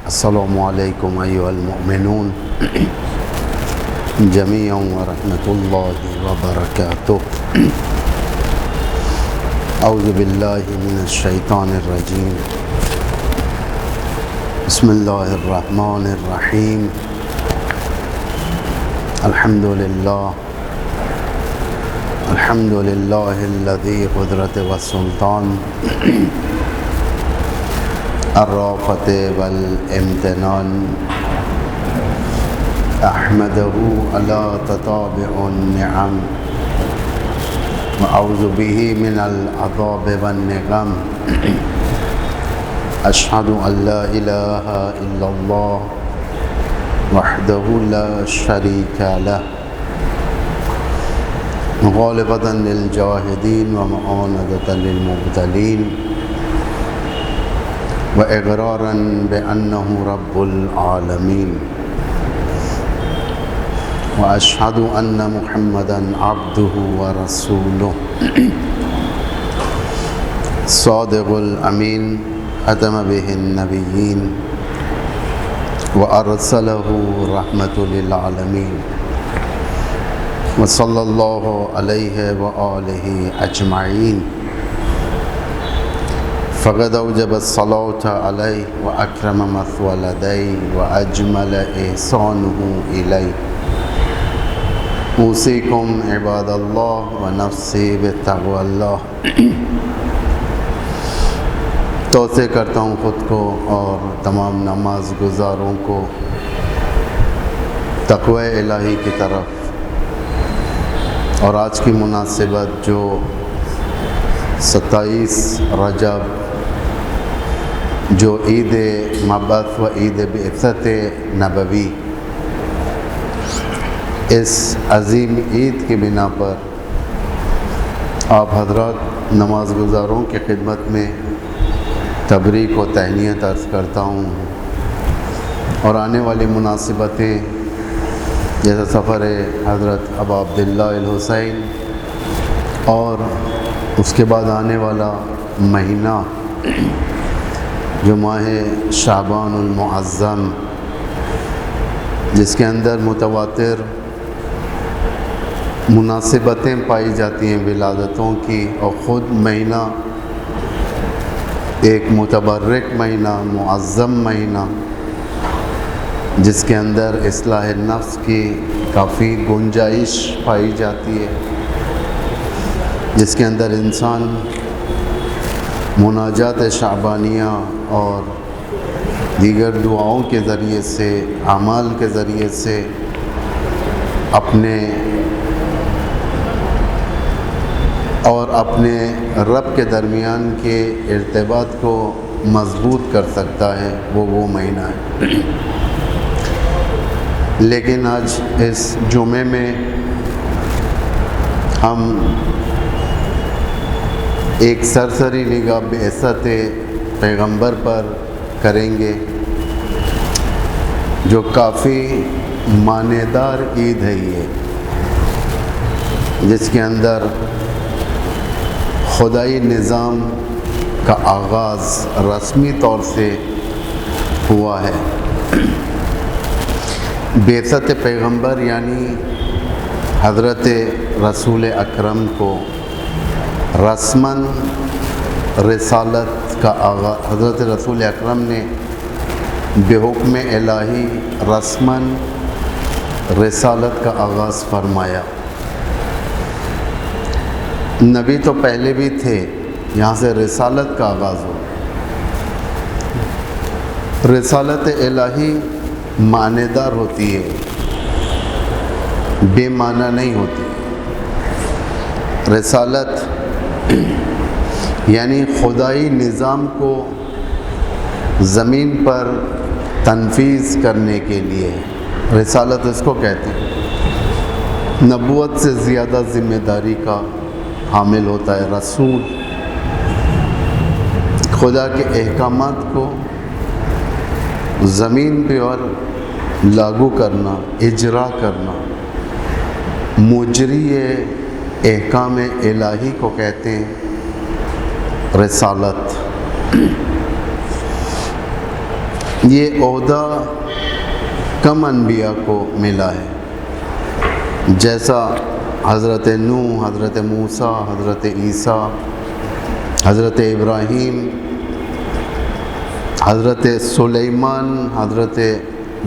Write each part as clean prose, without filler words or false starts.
السلام علیکم ایھا المؤمنون جمیعا ورحمۃ اللہ وبرکاتہ۔ اعوذ باللہ من الشیطان الرجیم، بسم اللہ الرحمن الرحیم۔ الحمد للہ الذی قدرت والسلطان الرافت والامتنان، احمدہ علی تتابع النعم واعوذ بہ من العذاب والنقم۔ اشہد ان لا الہ الا اللہ وحدہ لا شریک لہ، غالبۃ للجاہدین ومعاندۃ للمبتلین، وإقرارا بأنه رب العالمين، وأشهد أن محمدا عبده ورسوله صادق الأمين، ختم به النبيين وأرسله رحمة للعالمين، وصلى الله عليه وآله أجمعين، فقد اوجب الصلاة علیہ واکرم مثوى لدیہ واجمل احسانہ الیہ۔ اوصیکم عباد اللہ ونفسی بتقوی اللہ۔ توصیہ کرتا ہوں خود کو اور تمام نماز گزاروں کو تقوی الہی کی طرف۔ اور آج کی مناسبت جو 27 رجب جو عید مبعث و عید بعثت نبوی، اس عظیم عید کی بنا پر آپ حضرات نماز گزاروں کی خدمت میں تبریک و تہنیت عرض کرتا ہوں، اور آنے والی مناسبتیں جیسے سفر حضرت ابا عبداللہ الحسین اور اس کے بعد آنے والا مہینہ جو ماہ شعبان المعظم، جس کے اندر متواتر مناسبتیں پائی جاتی ہیں ولادتوں کی، اور خود مہینہ ایک متبرک مہینہ، معظم مہینہ، جس کے اندر اصلاح نفس کی کافی گنجائش پائی جاتی ہے، جس کے اندر انسان مناجات شعبانیہ اور دیگر دعاؤں کے ذریعے سے، اعمال کے ذریعے سے اپنے رب کے درمیان کے ارتباط کو مضبوط کر سکتا ہے، وہ مہینہ ہے۔ لیکن آج اس جمعے میں ہم ایک سرسری نگاہ بعثت پیغمبر پر کریں گے، جو کافی معنیدار عید ہے یہ، جس کے اندر خدائی نظام کا آغاز رسمی طور سے ہوا ہے۔ بعثت پیغمبر یعنی حضرت رسول اکرم کو رسماً رسالت کا آغاز، حضرت رسول اکرم نے بحکم الہی رسماً رسالت کا آغاز فرمایا۔ نبی تو پہلے بھی تھے، یہاں سے رسالت کا آغاز ہو۔ رسالت الہی معنیدار ہوتی ہے، بے معنی نہیں ہوتی۔ رسالت یعنی خدائی نظام کو زمین پر تنفیذ کرنے کے لیے رسالت اس کو کہتے ہیں۔ نبوت سے زیادہ ذمہ داری کا حامل ہوتا ہے رسول، خدا کے احکامات کو زمین پہ اور لاگو کرنا، اجرا کرنا۔ مجری احکام الہی کو کہتے ہیں رسالت۔ یہ عہدہ کم انبیاء کو ملا ہے، جیسا حضرت نوح، حضرت موسیٰ، حضرت عیسیٰ، حضرت ابراہیم، حضرت سلیمان، حضرت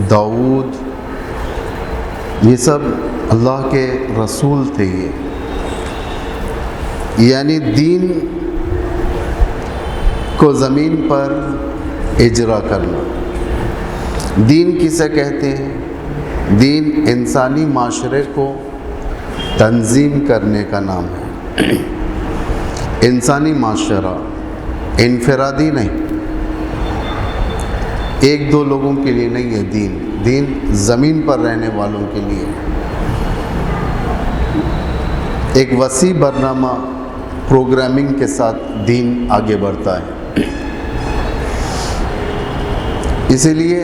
داؤد، یہ سب اللہ کے رسول تھے۔ یعنی دین کو زمین پر اجرا کرنا۔ دین کسے کہتے ہیں؟ دین انسانی معاشرے کو تنظیم کرنے کا نام ہے۔ انسانی معاشرہ انفرادی نہیں، ایک دو لوگوں کے لیے نہیں ہے دین۔ دین زمین پر رہنے والوں کے لیے ایک وسیع برنامہ پروگرامنگ کے ساتھ دین آگے بڑھتا ہے۔ اسی لیے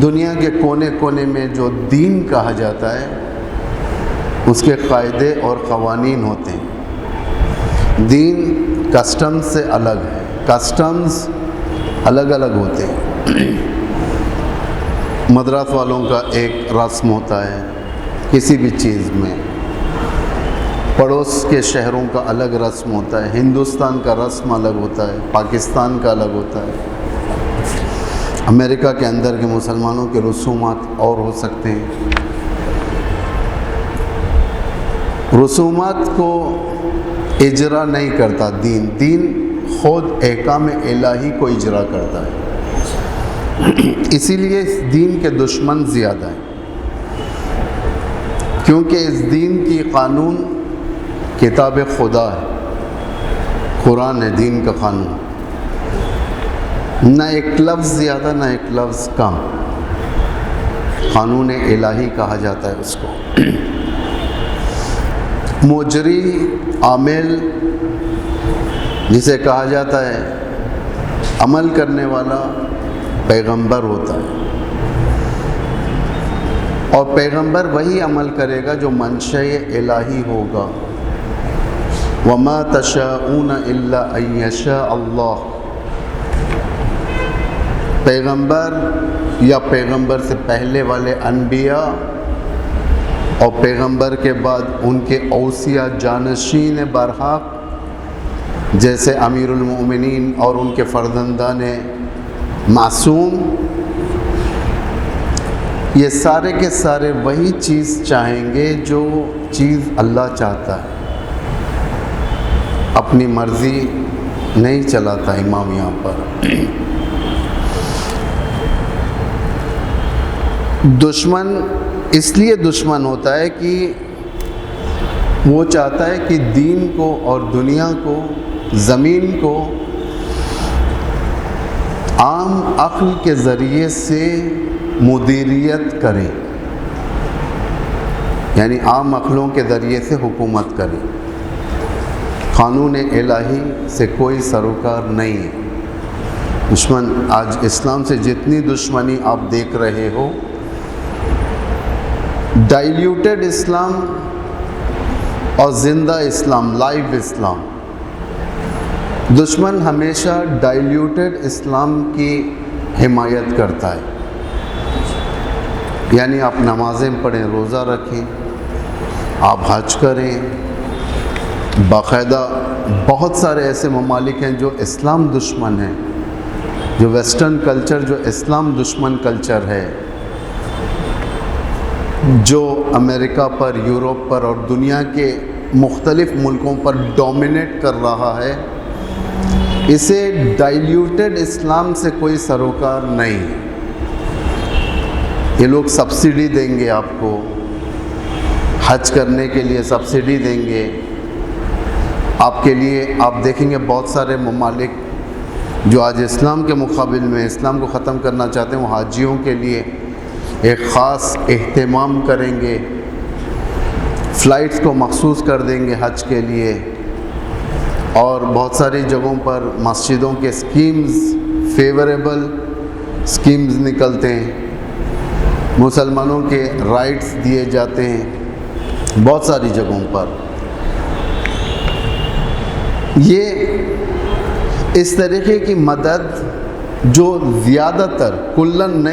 دنیا کے کونے کونے میں جو دین کہا جاتا ہے اس کے قاعدے اور قوانین ہوتے ہیں۔ دین کسٹم سے الگ ہے، کسٹمز الگ الگ ہوتے ہیں۔ مدراس والوں کا ایک رسم ہوتا ہے کسی بھی چیز میں، پڑوس کے شہروں کا الگ رسم ہوتا ہے، ہندوستان کا رسم الگ ہوتا ہے، پاکستان کا الگ ہوتا ہے، امریکہ کے اندر کے مسلمانوں کے رسومات اور ہو سکتے ہیں۔ رسومات کو اجرا نہیں کرتا دین، دین خود احکام الہی کو اجرا کرتا ہے۔ اسی لیے اس دین کے دشمن زیادہ ہیں، کیونکہ اس دین کی قانون کتاب خدا ہے، قرآن ہے دین کا قانون۔ نہ ایک لفظ زیادہ نہ ایک لفظ کم، قانون الہی کہا جاتا ہے اس کو۔ مجری عامل جسے کہا جاتا ہے، عمل کرنے والا پیغمبر ہوتا ہے، اور پیغمبر وہی عمل کرے گا جو منشأ الہی ہوگا۔ وَمَا تَشَاءُونَ إِلَّا أَن يَشَاءَ اللَّهُ۔ پیغمبر یا پیغمبر سے پہلے والے انبیاء اور پیغمبر کے بعد ان کے اوصیاء جانشین برحق جیسے امیر المؤمنین اور ان کے فرزندان معصوم، یہ سارے کے سارے وہی چیز چاہیں گے جو چیز اللہ چاہتا ہے، اپنی مرضی نہیں چلاتا امام یہاں پر۔ دشمن اس لیے دشمن ہوتا ہے کہ وہ چاہتا ہے کہ دین کو اور دنیا کو، زمین کو عام عقل کے ذریعے سے مدیریت کرے، یعنی عام عقلوں کے ذریعے سے حکومت کرے۔ قانون الہی سے کوئی سروکار نہیں ہے۔ دشمن آج اسلام سے جتنی دشمنی آپ دیکھ رہے ہو، ڈائلیوٹڈ اسلام اور زندہ اسلام، لائیو اسلام۔ دشمن ہمیشہ ڈائلیوٹڈ اسلام کی حمایت کرتا ہے، یعنی آپ نمازیں پڑھیں، روزہ رکھیں، آپ حج کریں، باقاعدہ بہت سارے ایسے ممالک ہیں جو اسلام دشمن ہیں، جو ویسٹرن کلچر، جو اسلام دشمن کلچر ہے، جو امریکہ پر، یورپ پر اور دنیا کے مختلف ملکوں پر ڈومینیٹ کر رہا ہے، اسے ڈائلیوٹڈ اسلام سے کوئی سروکار نہیں ہے۔ یہ لوگ سبسڈی دیں گے آپ کو، حج کرنے کے لیے سبسڈی دیں گے آپ کے لیے۔ آپ دیکھیں گے بہت سارے ممالک جو آج اسلام کے مقابل میں اسلام کو ختم کرنا چاہتے ہیں، وہ حاجیوں کے لیے ایک خاص اہتمام کریں گے، فلائٹس کو مخصوص کر دیں گے حج کے لیے، اور بہت ساری جگہوں پر مسجدوں کے سکیمز، فیوریبل سکیمز نکلتے ہیں، مسلمانوں کے رائٹس دیے جاتے ہیں بہت ساری جگہوں پر۔ یہ اس طریقے کی مدد جو زیادہ تر کلن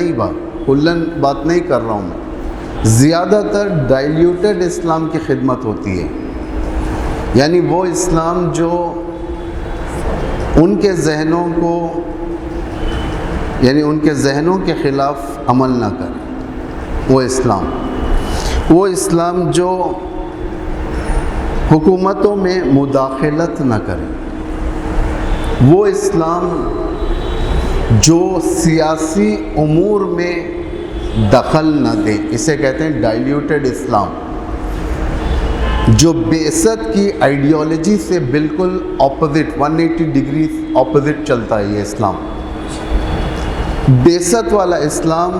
بات نہیں کر رہا ہوں میں، زیادہ تر ڈائلیوٹڈ اسلام کی خدمت ہوتی ہے، یعنی وہ اسلام جو ان کے ذہنوں کے خلاف عمل نہ کرے، وہ اسلام جو حکومتوں میں مداخلت نہ کرے، وہ اسلام جو سیاسی امور میں دخل نہ دے، اسے کہتے ہیں ڈائلیوٹڈ اسلام، جو بعثت کی آئیڈیالوجی سے بالکل اپوزٹ 180 ڈگری اپوزٹ چلتا ہے یہ اسلام۔ بعثت والا اسلام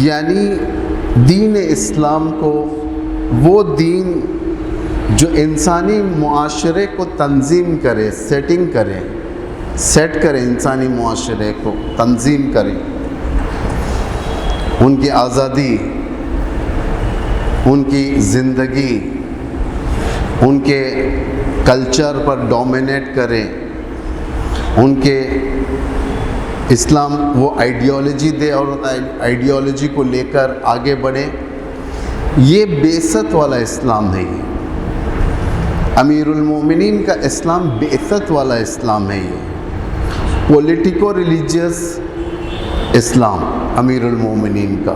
یعنی دین اسلام کو، وہ دین جو انسانی معاشرے کو تنظیم کرے، سیٹ کرے انسانی معاشرے کو تنظیم کرے، ان کی آزادی، ان کی زندگی، ان کے کلچر پر ڈومینیٹ کرے، ان کے اسلام وہ آئیڈیالوجی دے اور آئیڈیالوجی کو لے کر آگے بڑھے، یہ بعثت والا اسلام ہے۔ یہ امیر المومنین کا اسلام بعثت والا اسلام ہے، یہ پولیٹیکو ریلیجیس اسلام امیر المومنین کا،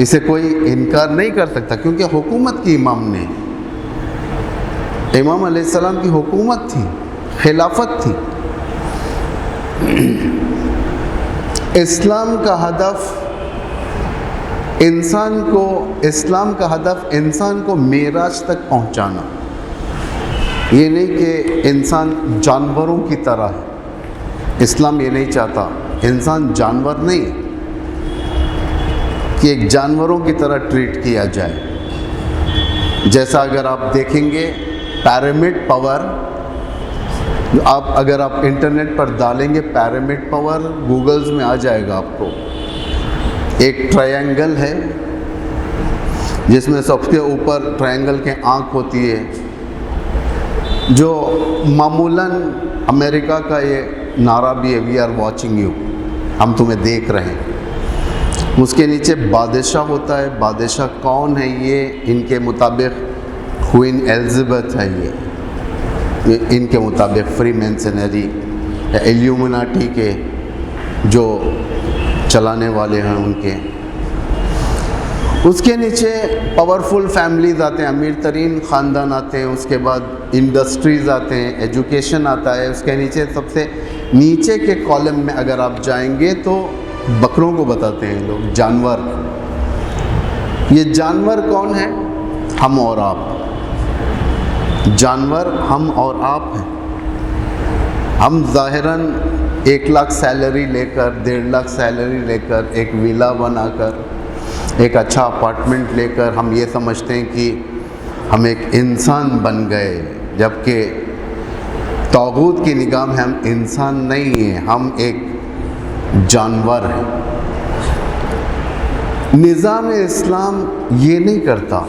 اسے کوئی انکار نہیں کر سکتا، کیونکہ حکومت کی امام نے، امام علیہ السلام کی حکومت تھی، خلافت تھی۔ اسلام کا ہدف انسان کو معراج تک پہنچانا، یہ نہیں کہ انسان جانوروں کی طرح ہے۔ اسلام یہ نہیں چاہتا انسان جانور نہیں کہ ایک جانوروں کی طرح ٹریٹ کیا جائے۔ جیسا اگر آپ دیکھیں گے پیرامڈ پاور، اگر آپ انٹرنیٹ پر ڈالیں گے پیرامڈ پاور، گوگلز میں آ جائے گا آپ کو، ایک ٹرائنگل ہے جس میں سب سے اوپر ٹرائنگل کے آنکھ ہوتی ہے، جو معمولاً امریکہ کا یہ نعرہ بھی ہے، وی آر واچنگ یو، ہم تمہیں دیکھ رہے ہیں۔ اس کے نیچے بادشاہ ہوتا ہے، بادشاہ کون ہے؟ یہ ان کے مطابق کوئین ایلزبتھ ہے، یہ ان کے مطابق فری مینسنری یا ایلیومناٹی کے جو چلانے والے ہیں ان کے۔ اس کے نیچے پاورفل فیملیز آتے ہیں، امیر ترین خاندان آتے ہیں، اس کے بعد انڈسٹریز آتے ہیں، ایجوکیشن آتا ہے۔ اس کے نیچے سب سے نیچے کے کالم میں اگر آپ جائیں گے تو بکروں کو بتاتے ہیں لوگ، جانور۔ یہ جانور کون ہے؟ ہم اور آپ۔ جانور ہم اور آپ ہیں۔ ہم ظاہراً 1 لاکھ سیلری لے کر، 1.5 لاکھ سیلری لے کر، ایک ویلا بنا کر، ایک اچھا اپارٹمنٹ لے کر ہم یہ سمجھتے ہیں کہ ہم ایک انسان بن گئے، جبکہ طاغوت کی نگاہ میں ہم انسان نہیں ہیں، ہم ایک جانور ہیں۔ نظام اسلام یہ نہیں کرتا۔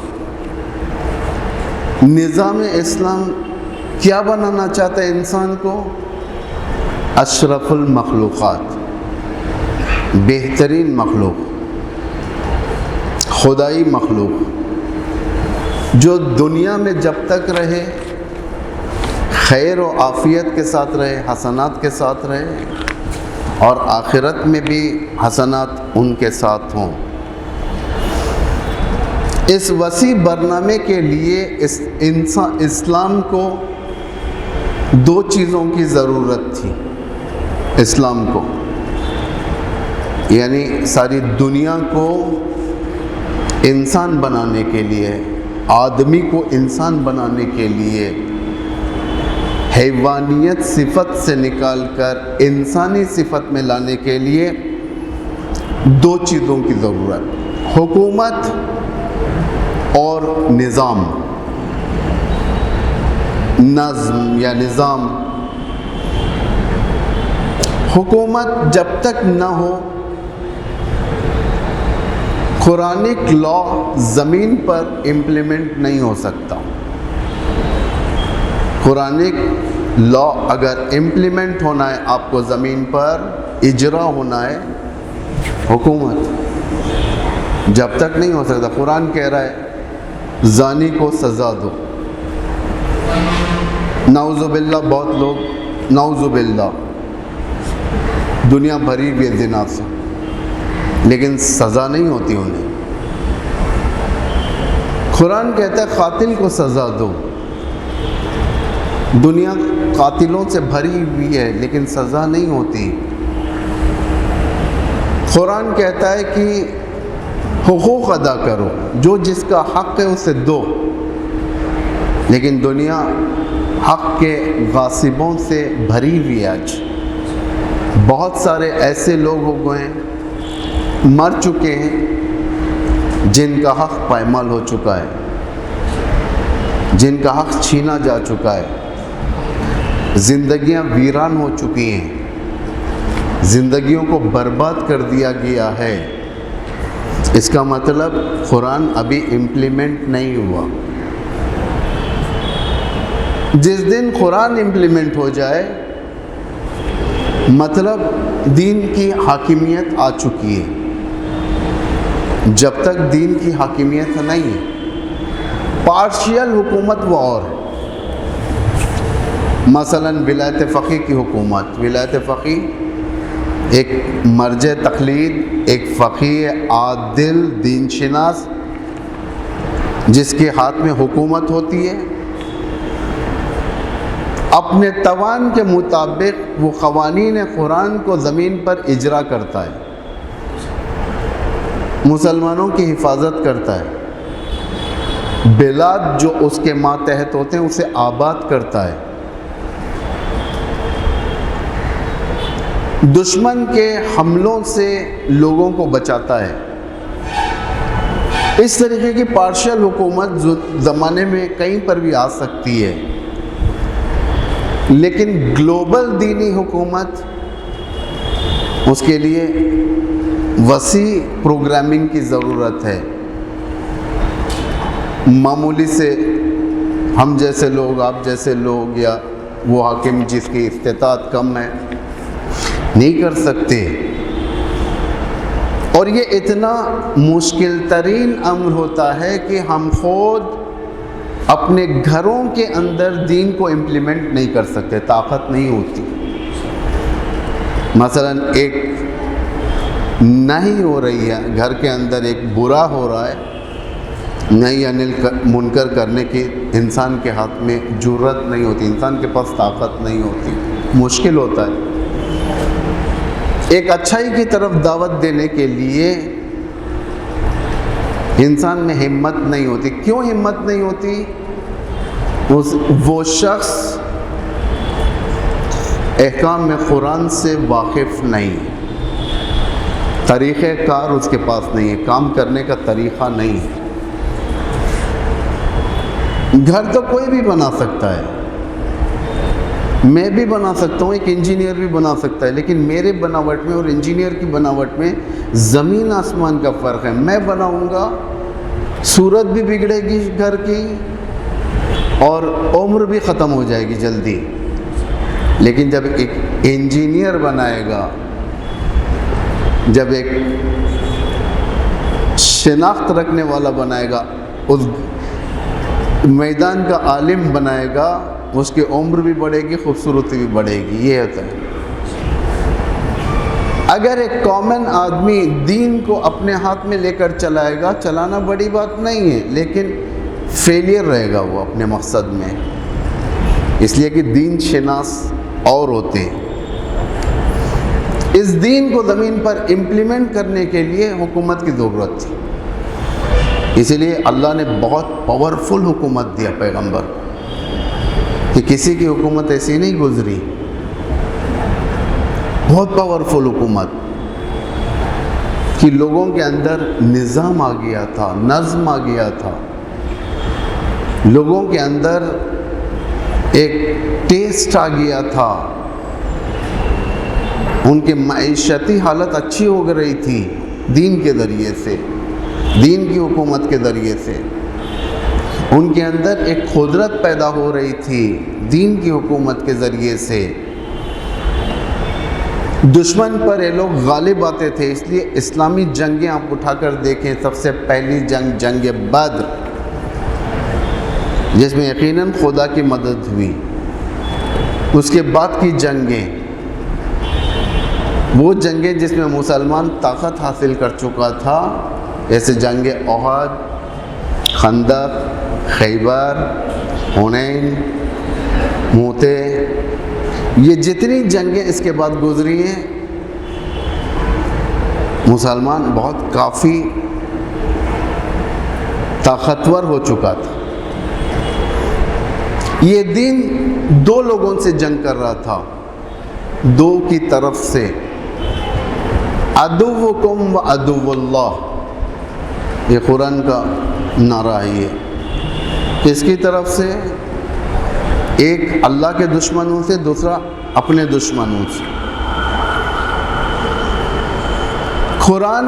نظام اسلام کیا بنانا چاہتا ہے انسان کو؟ اشرف المخلوقات، بہترین مخلوق، خدائی مخلوق، جو دنیا میں جب تک رہے خیر و عافیت کے ساتھ رہے، حسنات کے ساتھ رہے، اور آخرت میں بھی حسنات ان کے ساتھ ہوں۔ اس وسیع برنامے کے لیے اسلام کو 2 چیزوں کی ضرورت تھی۔ اسلام کو یعنی ساری دنیا کو انسان بنانے کے لیے، آدمی کو انسان بنانے کے لیے، حیوانیت صفت سے نکال کر انسانی صفت میں لانے کے لیے 2 چیزوں کی ضرورت، حکومت اور نظام، نظم یا نظام۔ حکومت جب تک نہ ہو، قرآنک لا زمین پر امپلیمنٹ نہیں ہو سکتا۔ قرآنک لا اگر امپلیمنٹ ہونا ہے آپ کو زمین پر، اجرا ہونا ہے حکومت، جب تک نہیں ہو سکتا۔ قرآن کہہ رہا ہے زانی کو سزا دو، نعوذ باللہ بہت لوگ نعوذ باللہ دنیا بھری ہوئی زنا سے، لیکن سزا نہیں ہوتی انہیں۔ قرآن کہتا ہے قاتل کو سزا دو۔ دنیا قاتلوں سے بھری ہوئی ہے لیکن سزا نہیں ہوتی۔ قرآن کہتا ہے کہ حقوق ادا کرو، جو جس کا حق ہے اسے دو، لیکن دنیا حق کے غاصبوں سے بھری ہوئی ہے۔ آج بہت سارے ایسے لوگ ہو گئے ہیں، مر چکے ہیں، جن کا حق پائمال ہو چکا ہے، جن کا حق چھینا جا چکا ہے، زندگیاں ویران ہو چکی ہیں، زندگیوں کو برباد کر دیا گیا ہے۔ اس کا مطلب قرآن ابھی امپلیمنٹ نہیں ہوا۔ جس دن قرآن امپلیمنٹ ہو جائے مطلب دین کی حاکمیت آ چکی ہے۔ جب تک دین کی حاکمیت نہیں ہے، پارشیل حکومت وہ اور ہے۔ مثلا ولایت فقیہ کی حکومت، ولایت فقیہ ایک مرجع تقلید، ایک فقیہ عادل دین شناس جس کے ہاتھ میں حکومت ہوتی ہے، اپنے توان کے مطابق وہ قوانین قرآن کو زمین پر اجرا کرتا ہے، مسلمانوں کی حفاظت کرتا ہے، بلاد جو اس کے ماتحت ہوتے ہیں اسے آباد کرتا ہے، دشمن کے حملوں سے لوگوں کو بچاتا ہے۔ اس طریقے کی پارشل حکومت زمانے میں کہیں پر بھی آ سکتی ہے، لیکن گلوبل دینی حکومت اس کے لیے وسیع پروگرامنگ کی ضرورت ہے۔ معمولی سے ہم جیسے لوگ، آپ جیسے لوگ، یا وہ حاکم جس کی استطاعت کم ہے نہیں کر سکتے۔ اور یہ اتنا مشکل ترین امر ہوتا ہے کہ ہم خود اپنے گھروں کے اندر دین کو امپلیمنٹ نہیں کر سکتے، طاقت نہیں ہوتی۔ مثلا ایک نہیں ہو رہی ہے گھر کے اندر، ایک برا ہو رہا ہے، نہیں انل منکر کرنے کی انسان کے ہاتھ میں جرت نہیں ہوتی، انسان کے پاس طاقت نہیں ہوتی، مشکل ہوتا ہے۔ ایک اچھائی کی طرف دعوت دینے کے لیے انسان میں ہمت نہیں ہوتی۔ کیوں ہمت نہیں ہوتی؟ وہ شخص احکام میں قرآن سے واقف نہیں، طریقہ کار اس کے پاس نہیں ہے، کام کرنے کا طریقہ نہیں ہے۔ گھر تو کوئی بھی بنا سکتا ہے، میں بھی بنا سکتا ہوں، ایک انجینئر بھی بنا سکتا ہے، لیکن میرے بناوٹ میں اور انجینئر کی بناوٹ میں زمین آسمان کا فرق ہے۔ میں بناؤں گا، صورت بھی بگڑے گی گھر کی اور عمر بھی ختم ہو جائے گی جلدی، لیکن جب ایک انجینئر بنائے گا، جب ایک شناخت رکھنے والا بنائے گا، اس میدان کا عالم بنائے گا، اس کی عمر بھی بڑھے گی، خوبصورتی بھی بڑھے گی۔ یہ ہوتا ہے۔ اگر ایک کامن آدمی دین کو اپنے ہاتھ میں لے کر چلائے گا، چلانا بڑی بات نہیں ہے، لیکن فیلئر رہے گا وہ اپنے مقصد میں، اس لیے کہ دین شناس اور ہوتے ہیں۔ اس دین کو زمین پر امپلیمنٹ کرنے کے لیے حکومت کی ضرورت تھی، اسی لیے اللہ نے بہت پاورفل حکومت دیا پیغمبر کو، کہ کسی کی حکومت ایسی نہیں گزری، بہت پاورفل حکومت کہ لوگوں کے اندر نظام آ گیا تھا، نظم آ گیا تھا، لوگوں کے اندر ایک ٹیسٹ آ گیا تھا، ان کی معیشتی حالت اچھی ہو رہی تھی دین کے ذریعے سے، دین کی حکومت کے ذریعے سے۔ ان کے اندر ایک قدرت پیدا ہو رہی تھی دین کی حکومت کے ذریعے سے، دشمن پر یہ لوگ غالب آتے تھے۔ اس لیے اسلامی جنگیں آپ اٹھا کر دیکھیں، سب سے پہلی جنگ جنگ بدر، جس میں یقیناً خدا کی مدد ہوئی، اس کے بعد کی جنگیں، وہ جنگیں جس میں مسلمان طاقت حاصل کر چکا تھا، جیسے جنگ احد، خندق، خیبر، حنین، موتے، یہ جتنی جنگیں اس کے بعد گزری ہیں، مسلمان بہت کافی طاقتور ہو چکا تھا۔ یہ دین دو لوگوں سے جنگ کر رہا تھا، دو کی طرف سے، عدوکم و عدو اللہ، یہ قرآن کا نعرہ ہے۔ یہ کس کی طرف سے؟ ایک اللہ کے دشمنوں سے، دوسرا اپنے دشمنوں سے۔ قرآن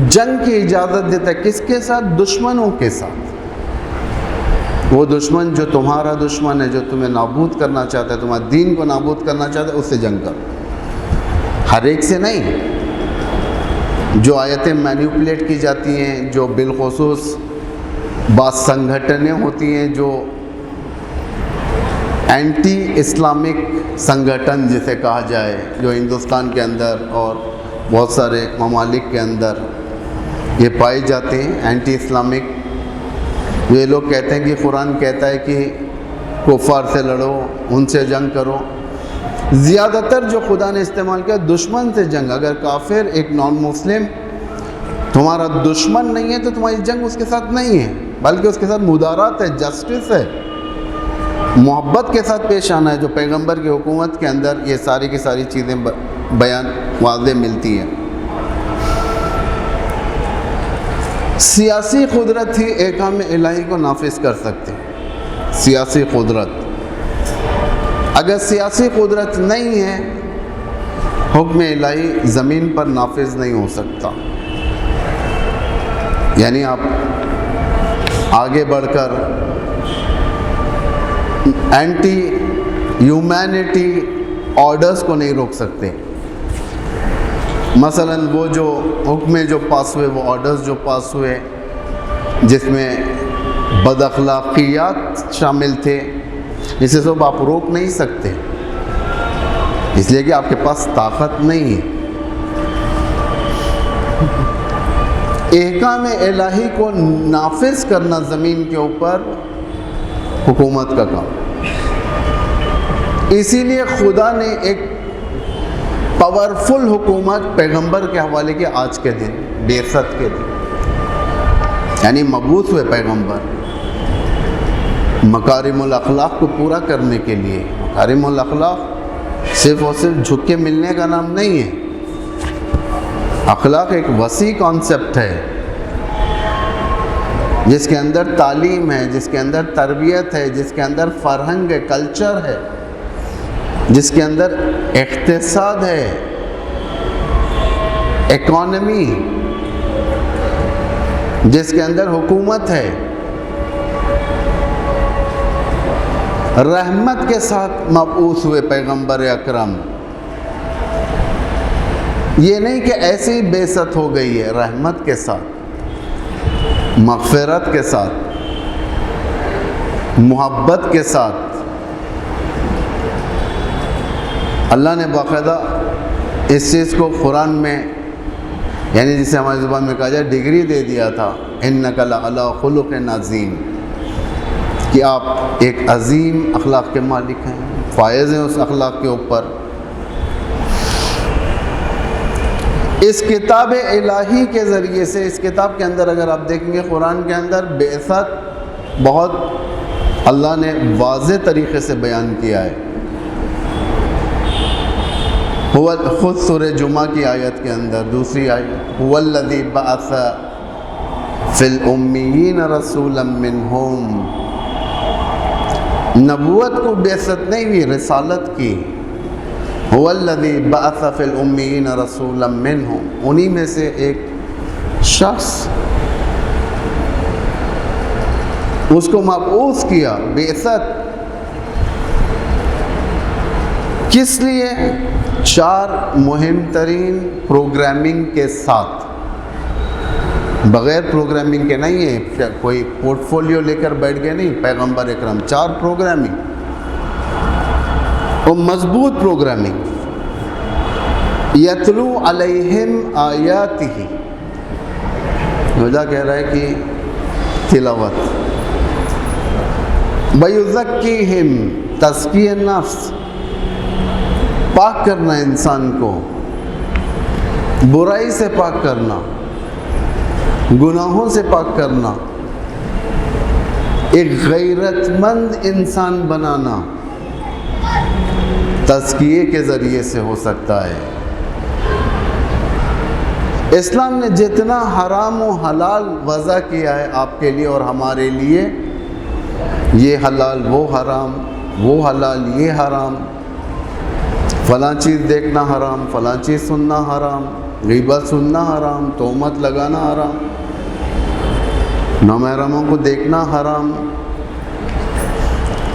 جنگ کی اجازت دیتا ہے، کس کے ساتھ؟ دشمنوں کے ساتھ۔ وہ دشمن جو تمہارا دشمن ہے، جو تمہیں نابود کرنا چاہتا ہے، تمہارے دین کو نابود کرنا چاہتا ہے، اس سے جنگ کرو، ہر ایک سے نہیں۔ جو آیتیں مینیپولیٹ کی جاتی ہیں، جو بالخصوص بعض سنگھٹنیں ہوتی ہیں جو اینٹی اسلامک سنگھٹن جسے کہا جائے، جو ہندوستان کے اندر اور بہت سارے ممالک کے اندر یہ پائے جاتے ہیں، اینٹی اسلامک، یہ لوگ کہتے ہیں کہ قرآن کہتا ہے کہ کفار سے لڑو، ان سے جنگ کرو۔ زیادہ تر جو خدا نے استعمال کیا دشمن سے جنگ۔ اگر کافر ایک نان مسلم تمہارا دشمن نہیں ہے تو تمہاری جنگ اس کے ساتھ نہیں ہے، بلکہ اس کے ساتھ مدارات ہے، جسٹس ہے، محبت کے ساتھ پیش آنا ہے، جو پیغمبر کی حکومت کے اندر یہ ساری کی ساری چیزیں بیان واضح ملتی ہیں۔ سیاسی قدرت ہی احکام الہی کو نافذ کر سکتے، سیاسی قدرت۔ اگر سیاسی قدرت نہیں ہے، حکم الہی زمین پر نافذ نہیں ہو سکتا۔ یعنی آپ آگے بڑھ کر اینٹی ہیومینٹی آرڈرز کو نہیں روک سکتے۔ مثلا وہ جو حکمیں جو پاس ہوئے، وہ آرڈرز جو پاس ہوئے جس میں بد اخلاقیات شامل تھے، اسے سب آپ روک نہیں سکتے، اس لیے کہ آپ کے پاس طاقت نہیں ہے۔ احکام الہی کو نافذ کرنا زمین کے اوپر حکومت کا کام۔ اسی لیے خدا نے ایک پاورفل حکومت پیغمبر کے حوالے کی آج کے دن، بعثت کے دن، یعنی مبعوث ہوئے پیغمبر مکارم الاخلاق کو پورا کرنے کے لیے۔ مکارم الاخلاق صرف اور صرف جھک کے ملنے کا نام نہیں ہے، اخلاق ایک وسیع کانسیپٹ ہے جس کے اندر تعلیم ہے، جس کے اندر تربیت ہے، جس کے اندر فرہنگ ہے، کلچر ہے، جس کے اندر اقتصاد ہے، اکانومی، جس کے اندر حکومت ہے۔ رحمت کے ساتھ مبعوث ہوئے پیغمبر اکرم، یہ نہیں کہ ایسی ہی بعثت ہو گئی ہے، رحمت کے ساتھ، مغفرت کے ساتھ، محبت کے ساتھ۔ اللہ نے باقاعدہ اس چیز کو قرآن میں، یعنی جسے ہماری زبان میں کہا جائے، ڈگری دے دیا تھا، اِنَّكَ لَعَلَىٰ خُلُقٍ عَظِيمٍ، کہ آپ ایک عظیم اخلاق کے مالک ہیں، فائز ہیں اس اخلاق کے اوپر۔ اس کتاب الہی کے ذریعے سے، اس کتاب کے اندر اگر آپ دیکھیں گے، قرآن کے اندر بعثت بہت اللہ نے واضح طریقے سے بیان کیا ہے۔ خود سورہ جمعہ کی آیت کے اندر دوسری آیت، هُوَ الَّذِي بَعَثَ فِي الْأُمِّيِّينَ رَسُولًا مِّنْهُمْ، نبوت کو بعثت نہیں ہوئی، رسالت کی۔ هُوَ الَّذِي بَعَثَ فِي الْأُمِّيِّينَ رَسُولًا مِّنْهُمْ، انہی میں سے ایک شخص اس کو مبعوث کیا، بعثت کس لیے؟ 4 مہم ترین پروگرامنگ کے ساتھ، بغیر پروگرامنگ کے نہیں ہے، کوئی پورٹ فولیو لے کر بیٹھ گئے نہیں پیغمبر اکرم، 4 پروگرامنگ اور مضبوط پروگرامنگ۔ یتلو علیہم آیاتہ، وجہ کہہ رہا ہے کہ تلاوت، ویزکیہم، تزکیہ نفس، پاک کرنا انسان کو، برائی سے پاک کرنا، گناہوں سے پاک کرنا، ایک غیرت مند انسان بنانا تزکیے کے ذریعے سے ہو سکتا ہے۔ اسلام نے جتنا حرام و حلال وضع کیا ہے آپ کے لیے اور ہمارے لیے، یہ حلال وہ حرام، وہ حلال یہ حرام، فلاں چیز دیکھنا حرام، فلاں چیز سننا حرام، غیبت سننا حرام، تہمت لگانا حرام، نامحرموں کو دیکھنا حرام۔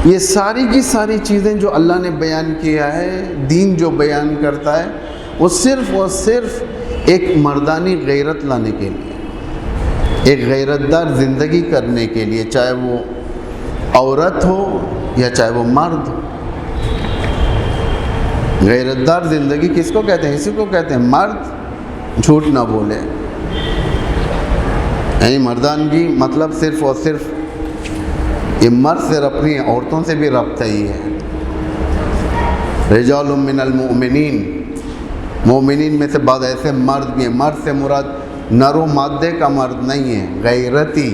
یہ ساری کی ساری چیزیں جو اللہ نے بیان کیا ہے، دین جو بیان کرتا ہے، وہ صرف اور صرف ایک مردانی غیرت لانے کے لیے، ایک غیرت دار زندگی کرنے کے لیے، چاہے وہ عورت ہو یا چاہے وہ مرد ہو۔ غیرت دار زندگی کس کو کہتے ہیں؟ اسی کو کہتے ہیں مرد جھوٹ نہ بولے، یعنی مردانگی مطلب صرف اور صرف یہ مرد سے ربط نہیں ہے، عورتوں سے بھی ربط ہی ہے۔ رجال من المؤمنین، مومنین میں سے بعض ایسے مرد بھی ہیں، مرد سے مراد نر و مادے کا مرد نہیں ہے، غیرتی۔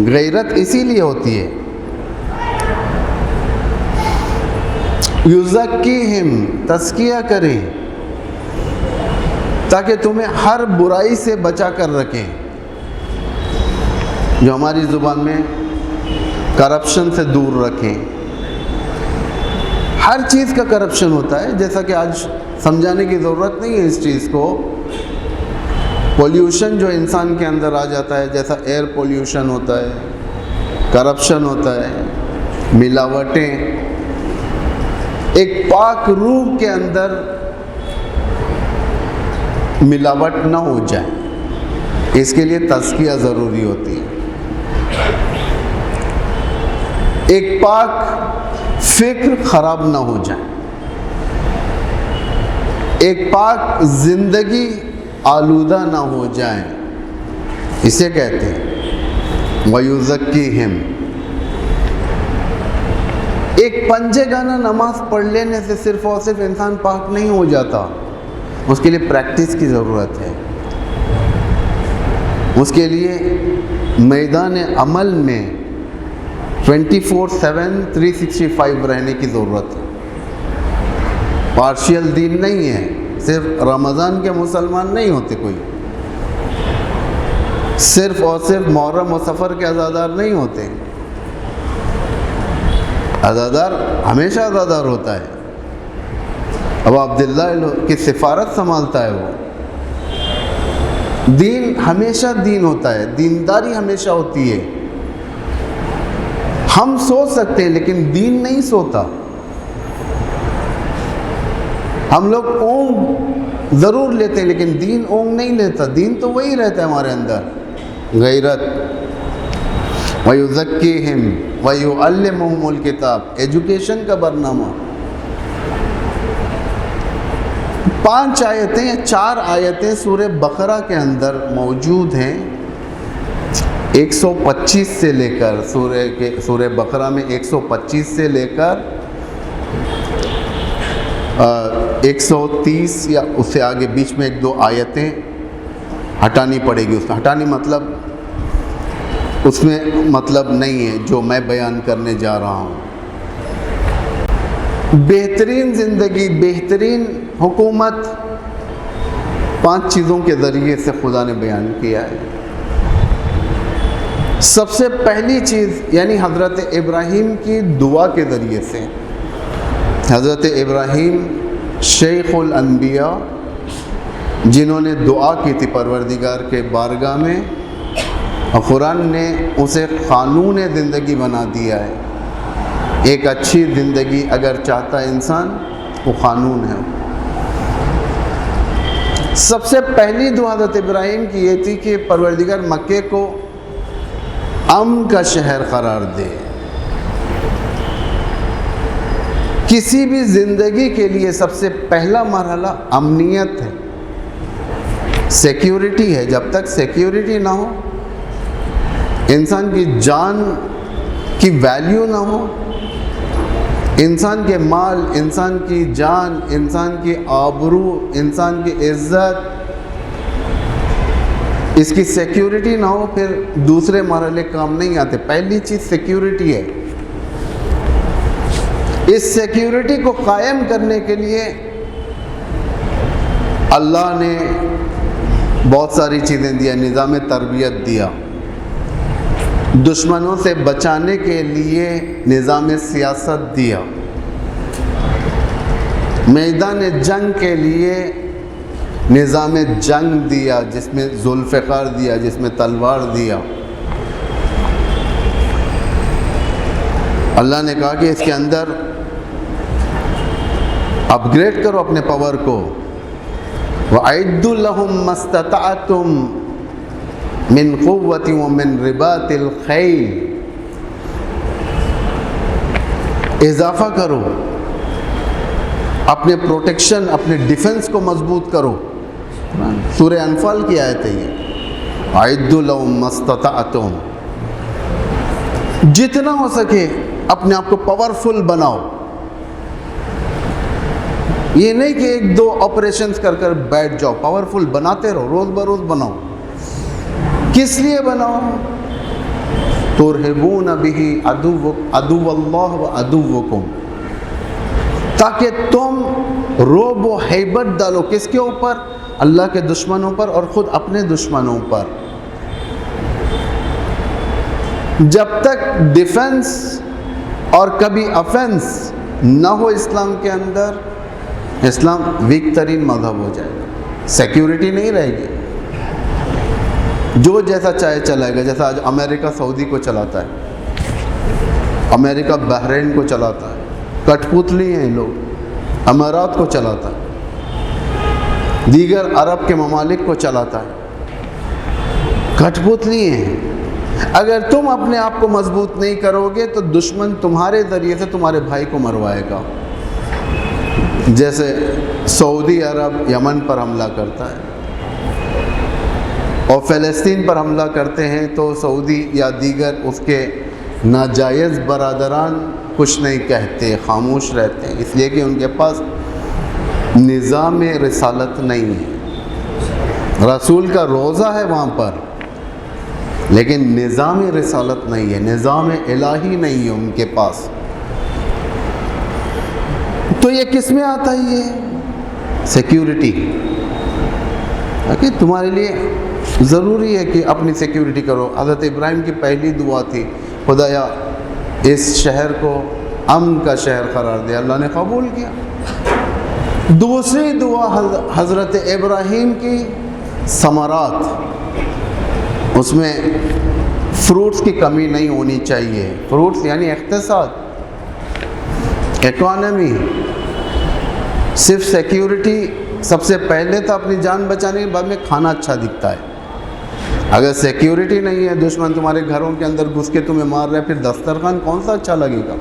غیرت اسی لیے ہوتی ہے یزکیہم، تزکیہ کریں تاکہ تمہیں ہر برائی سے بچا کر رکھیں، جو ہماری زبان میں کرپشن سے دور رکھیں۔ ہر چیز کا کرپشن ہوتا ہے، جیسا کہ آج سمجھانے کی ضرورت نہیں ہے اس چیز کو۔ پولیوشن جو انسان کے اندر آ جاتا ہے، جیسا ایئر پولیوشن ہوتا ہے، کرپشن ہوتا ہے، ملاوٹیں، ایک پاک روح کے اندر ملاوٹ نہ ہو جائے، اس کے لیے تزکیہ ضروری ہوتی ہے۔ ایک پاک فکر خراب نہ ہو جائے، ایک پاک زندگی آلودہ نہ ہو جائے، اسے کہتے ہیں وَيُزَكِّيهِمْ۔ ایک پنجے گانا نماز پڑھ لینے سے صرف اور صرف انسان پاک نہیں ہو جاتا، اس کے لیے پریکٹس کی ضرورت ہے، اس کے لیے میدان عمل میں 24/7 365 رہنے کی ضرورت ہے۔ پارشیل دین نہیں ہے، صرف رمضان کے مسلمان نہیں ہوتے کوئی، صرف اور صرف محرم و سفر کے عزادار نہیں ہوتے، عزادار ہمیشہ عزادار ہوتا ہے۔ اب عبداللہ کی سفارت سنبھالتا ہے، وہ دین ہمیشہ دین ہوتا ہے، دینداری ہمیشہ ہوتی ہے۔ ہم سو سکتے ہیں لیکن دین نہیں سوتا۔ ہم لوگ اونگ ضرور لیتے ہیں لیکن دین اونگ نہیں لیتا، دین تو وہی رہتا ہے ہمارے اندر، غیرت۔ وَيُزَكِّيهِمْ وَيُعَلِّمُهُمُ الْكِتَابَ، ایجوکیشن کا برنامہ۔ 5 آیتیں یا 4 آیتیں سورہ بقرہ کے اندر موجود ہیں، 125 سے لے کر سورہ بقرہ میں 125 سے لے کر 130 یا اس سے آگے بیچ میں 1-2 آیتیں ہٹانی پڑے گی۔ اس کا ہٹانی مطلب اس میں مطلب نہیں ہے جو میں بیان کرنے جا رہا ہوں۔ بہترین زندگی، بہترین حکومت 5 چیزوں کے ذریعے سے خدا نے بیان کیا ہے۔ سب سے پہلی چیز یعنی حضرت ابراہیم کی دعا کے ذریعے سے۔ حضرت ابراہیم شیخ الانبیاء، جنہوں نے دعا کی تھی پروردگار کے بارگاہ میں اور قرآن نے اسے قانون زندگی بنا دیا ہے۔ ایک اچھی زندگی اگر چاہتا ہے انسان، وہ قانون ہے۔ سب سے پہلی دعا حضرت ابراہیم کی یہ تھی کہ پروردگار مکے کو امن کا شہر قرار دے۔ کسی بھی زندگی کے لیے سب سے پہلا مرحلہ امنیت ہے، سیکیورٹی ہے۔ جب تک سیکیورٹی نہ ہو، انسان کی جان کی ویلیو نہ ہو، انسان کے مال، انسان کی جان، انسان کی آبرو، انسان کی عزت، اس کی سیکیورٹی نہ ہو، پھر دوسرے مرحلے کام نہیں آتے۔ پہلی چیز سیکیورٹی ہے۔ اس سیکیورٹی کو قائم کرنے کے لیے اللہ نے بہت ساری چیزیں دیا، نظام تربیت دیا، دشمنوں سے بچانے کے لیے نظام سیاست دیا، میدان جنگ کے لیے نظام جنگ دیا، جس میں ذوالفقار دیا، جس میں تلوار دیا۔ اللہ نے کہا کہ اس کے اندر اپ گریڈ کرو اپنے پاور کو۔ وَأَعِدُّوا لَهُم مَّا اسْتَطَعْتُم مِّن قُوَّةٍ وَمِن رِبَاطِ الْخَيْلِ، اضافہ کرو، اپنے پروٹیکشن، اپنے ڈیفنس کو مضبوط کرو۔ سورہ انفال کی آیت ہے یہ، وَأَعِدُّوا لَهُم مَّا اسْتَطَعْتُم، جتنا ہو سکے اپنے آپ کو پاورفل بناؤ۔ یہ نہیں کہ ایک دو آپریشنز کر کر بیٹھ جاؤ، پاورفل بناتے رہو، روز بروز بناؤ۔ کس لیے بناؤ؟ ترہبون بہ عدو اللہ و عدوکم، تاکہ تم رعب و ہیبت ڈالو، کس کے اوپر؟ اللہ کے دشمنوں پر اور خود اپنے دشمنوں پر۔ جب تک ڈیفنس اور کبھی افینس نہ ہو اسلام کے اندر، اسلام ویک ترین مذہب ہو جائے گا، سیکیورٹی نہیں رہے گی، جو جیسا چاہے چلائے گا۔ جیسا آج امریکہ سعودی کو چلاتا ہے، امریکہ بحرین کو چلاتا ہے، کٹ پتلی ہیں لوگ، امارات کو چلاتا ہے، دیگر عرب کے ممالک کو چلاتا ہے، کٹ پتلی ہیں۔ اگر تم اپنے آپ کو مضبوط نہیں کرو گے تو دشمن تمہارے ذریعے سے تمہارے بھائی کو مروائے گا۔ جیسے سعودی عرب یمن پر حملہ کرتا ہے اور فلسطین پر حملہ کرتے ہیں، تو سعودی یا دیگر اس کے ناجائز برادران کچھ نہیں کہتے، خاموش رہتے ہیں، اس لیے کہ ان کے پاس نظام رسالت نہیں ہے۔ رسول کا روضہ ہے وہاں پر، لیکن نظام رسالت نہیں ہے، نظام الہی نہیں ہے ان کے پاس۔ تو یہ کس میں آتا ہے؟ یہ سیکیورٹی، کہ تمہارے لیے ضروری ہے کہ اپنی سیکیورٹی کرو۔ حضرت ابراہیم کی پہلی دعا تھی، خدایا اس شہر کو امن کا شہر قرار دے، اللہ نے قبول کیا۔ دوسری دعا حضرت ابراہیم کی ثمرات، اس میں فروٹس کی کمی نہیں ہونی چاہیے۔ فروٹس یعنی اقتصاد، اکانومی، صرف سیکیورٹی سب سے پہلے تو اپنی جان بچانے کے بعد میں کھانا اچھا دکھتا ہے۔ اگر سیکیورٹی نہیں ہے، دشمن تمہارے گھروں کے اندر گھس کے تمہیں مار رہے، پھر دسترخوان کون سا اچھا لگے گا؟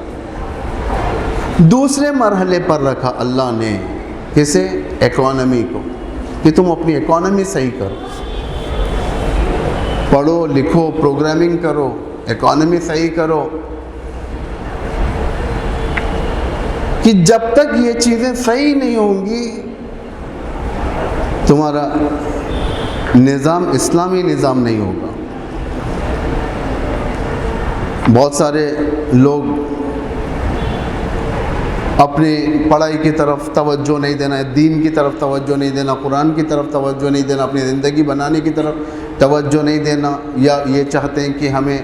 دوسرے مرحلے پر رکھا اللہ نے کسے؟ اکانومی کو، کہ تم اپنی اکانومی صحیح کرو، پڑھو لکھو، پروگرامنگ کرو، اکانومی صحیح کرو، کہ جب تک یہ چیزیں صحیح نہیں ہوں گی تمہارا نظام اسلامی نظام نہیں ہوگا۔ بہت سارے لوگ اپنی پڑھائی کی طرف توجہ نہیں دینا، دین کی طرف توجہ نہیں دینا، قرآن کی طرف توجہ نہیں دینا، اپنی زندگی بنانے کی طرف توجہ نہیں دینا، یا یہ چاہتے ہیں کہ ہمیں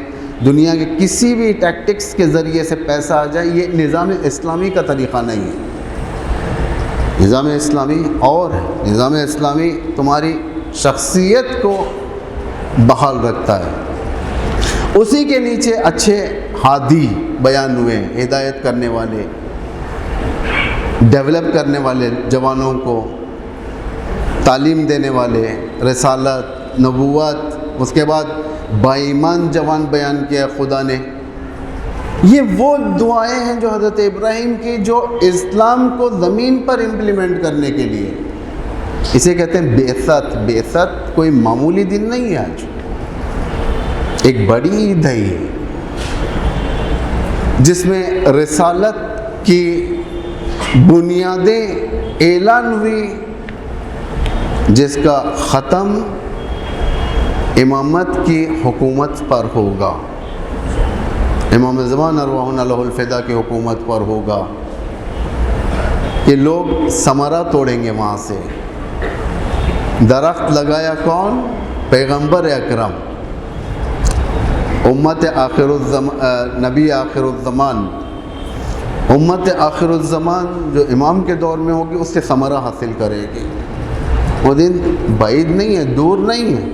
دنیا کے کسی بھی ٹیکٹکس کے ذریعے سے پیسہ آ جائے۔ یہ نظام اسلامی کا طریقہ نہیں ہے۔ نظام اسلامی اور ہے، نظام اسلامی تمہاری شخصیت کو بحال رکھتا ہے، اسی کے نیچے اچھے ہادی بیان ہوئے، ہدایت کرنے والے، ڈیولپ کرنے والے، جوانوں کو تعلیم دینے والے، رسالت، نبوت، اس کے بعد بائیمان جوان بیان کیا خدا نے۔ یہ وہ دعائیں ہیں جو حضرت ابراہیم کی، جو اسلام کو زمین پر امپلیمنٹ کرنے کے لیے، اسے کہتے ہیں بعثت۔ بعثت کوئی معمولی دن نہیں ہے، آج ایک بڑی عید ہے یہ، جس میں رسالت کی بنیادیں اعلان ہوئی، جس کا ختم امامت کی حکومت پر ہوگا، امام زمان ارواحنا لہ الفدا کی حکومت پر ہوگا۔ کہ لوگ ثمرہ توڑیں گے وہاں سے۔ درخت لگایا کون؟ پیغمبر اکرم، امت آخر الزمان، نبی آخر الزمان، امت آخر الزمان جو امام کے دور میں ہوگی، اس سے ثمرہ حاصل کرے گی۔ وہ دن بعید نہیں ہے، دور نہیں ہے۔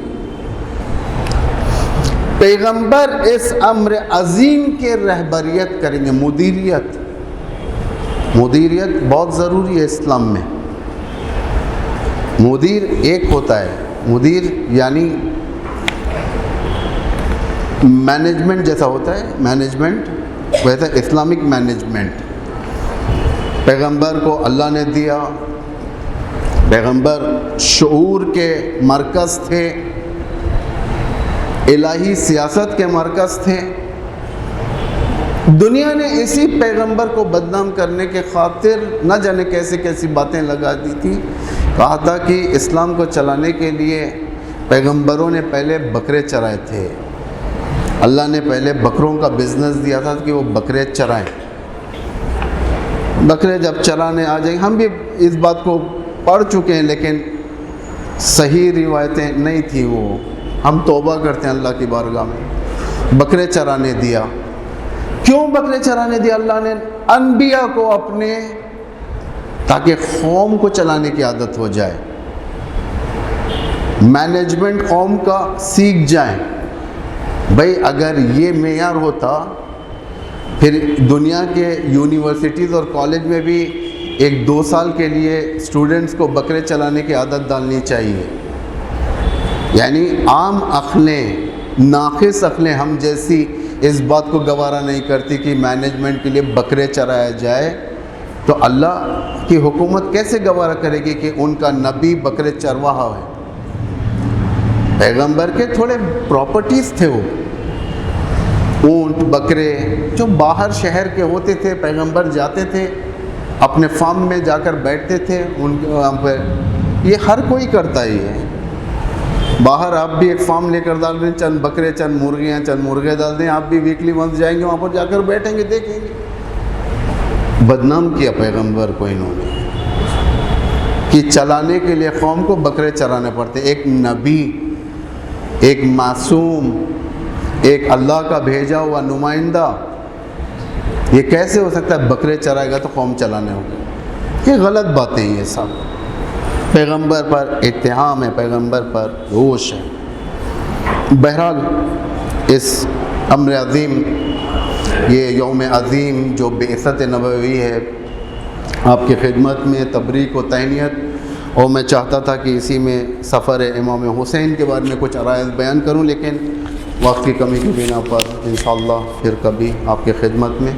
پیغمبر اس امر عظیم کے رہبریت کریں گے۔ مدیریت بہت ضروری ہے اسلام میں۔ مدیر ایک ہوتا ہے، مدیر یعنی مینجمنٹ جیسا ہوتا ہے، مینجمنٹ ویسا اسلامک مینجمنٹ پیغمبر کو اللہ نے دیا۔ پیغمبر شعور کے مرکز تھے، الہی سیاست کے مرکز تھے۔ دنیا نے اسی پیغمبر کو بدنام کرنے کے خاطر نہ جانے کیسی کیسی باتیں لگا دی تھی۔ کہا تھا کہ اسلام کو چلانے کے لیے پیغمبروں نے پہلے بکرے چرائے تھے، اللہ نے پہلے بکروں کا بزنس دیا تھا کہ وہ بکرے چرائیں۔ بکرے جب چرانے آ جائیں، ہم بھی اس بات کو پڑھ چکے ہیں، لیکن صحیح روایتیں نہیں تھیں وہ، ہم توبہ کرتے ہیں اللہ کی بارگاہ میں۔ بکرے چرانے دیا۔ کیوں بکرے چرانے دیا اللہ نے؟ انبیاء کو اپنے، تاکہ قوم کو چلانے کی عادت ہو جائے، مینجمنٹ قوم کا سیکھ جائیں۔ بھئی اگر یہ معیار ہوتا، پھر دنیا کے یونیورسٹیز اور کالج میں بھی 1-2 سال کے لیے اسٹوڈنٹس کو بکرے چلانے کی عادت ڈالنی چاہیے۔ یعنی عام عقلیں، ناقص عقلیں ہم جیسی اس بات کو گوارا نہیں کرتی کہ مینجمنٹ کے لیے بکرے چرایا جائے، تو اللہ کی حکومت کیسے گوارا کرے گی کہ ان کا نبی بکرے چرواہا ہے؟ پیغمبر کے تھوڑے پراپرٹیز تھے، وہ اونٹ، بکرے جو باہر شہر کے ہوتے تھے، پیغمبر جاتے تھے اپنے فارم میں جا کر بیٹھتے تھے ان کے وہاں پہ۔ یہ ہر کوئی کرتا ہی ہے، باہر آپ بھی ایک فارم لے کر ڈال دیں، چند بکرے، چند مرغیاں، چند مرغے ڈال دیں، آپ بھی ویکلی ونس جائیں گے وہاں پر، جا کر بیٹھیں گے، دیکھیں گے۔ بدنام کیا پیغمبر کو انہوں نے کہ چلانے کے لیے قوم کو بکرے چرانے پڑتے۔ ایک نبی، ایک معصوم، ایک اللہ کا بھیجا ہوا نمائندہ، یہ کیسے ہو سکتا ہے بکرے چرائے گا تو قوم چلانے ہوگا؟ یہ غلط باتیں ہیں، یہ سب پیغمبر پر اتہام ہے، پیغمبر پر روش ہے۔ بہرحال اس امر عظیم، یہ یوم عظیم جو بعثت نبوی ہے، آپ کی خدمت میں تبریک و تہنیت، اور میں چاہتا تھا کہ اسی میں سفر امام حسین کے بارے میں کچھ عرائض بیان کروں، لیکن وقت کی کمی کی بنا پر انشاءاللہ پھر کبھی آپ کی خدمت میں۔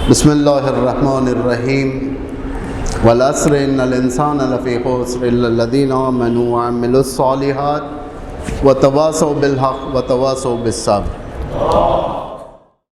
بسم اللہ الرحمن الرحیم۔ والعصر ان الانسان لفی خسر الا الذین آمنوا وعملوا الصالحات وتواصوا بالحق وتواصوا بالصبر۔